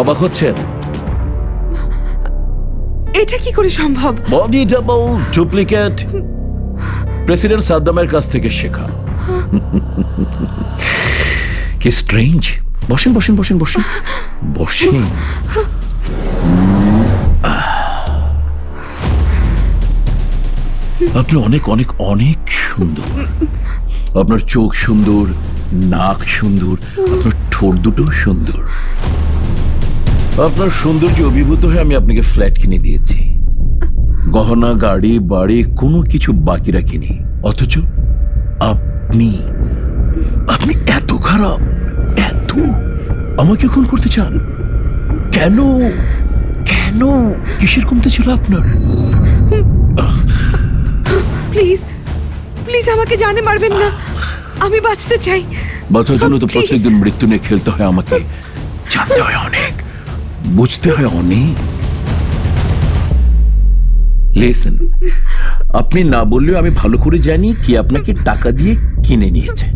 অবাক হচ্ছেন? এটা কি করে সম্ভব? বডি ডাবল ডুপ্লিকেট প্রেসিডেন্ট সাদ্দামের কাছ থেকে শেখা। কি স্ট্রেঞ্জ। বসেন বসেন বসেন বসেন বসেন। আপনি অনেক অনেক অনেক সুন্দর। আপনার চোখ সুন্দর, নাক সুন্দর, আপনার ঠোঁট দুটো সুন্দর। আপনার সৌন্দর্যে অভিভূত হয়ে আমি আপনাকে ফ্ল্যাট কিনে দিয়েছি। গহনা, গাড়ি, বাড়ি কোনো কিছু বাকি রাখিনি। অথচ আপনি আপনি এত খারাপ, এত আমাকে খুন করতে চান কেন? কেন? কিসের কমতে ছিল আপনার? প্লিজ প্লিজ আমাকে জানে মারবেন না, আমি বাঁচতে চাই। বাঁচার জন্য তো Please. প্রত্যেকদিন মৃত্যু নিয়ে খেলতে হয় আমাকে। জানতে হয় অনেক, বুঝতে হয় অনেক। লিসেন, আপনি না বললেও আমি ভালো করে জানি কি আপনাকে টাকা দিয়ে কিনে নিয়েছে,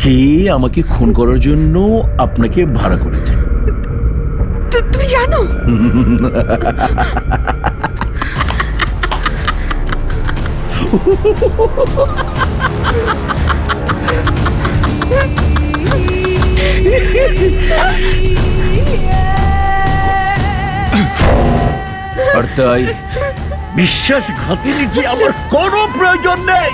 কে আমাকে খুন করার জন্য আপনাকে ভাড়া করেছে। তুমি জানো? আর তাই বিশ্বাসঘাতিনী যে আমার কোনো প্রয়োজন নেই।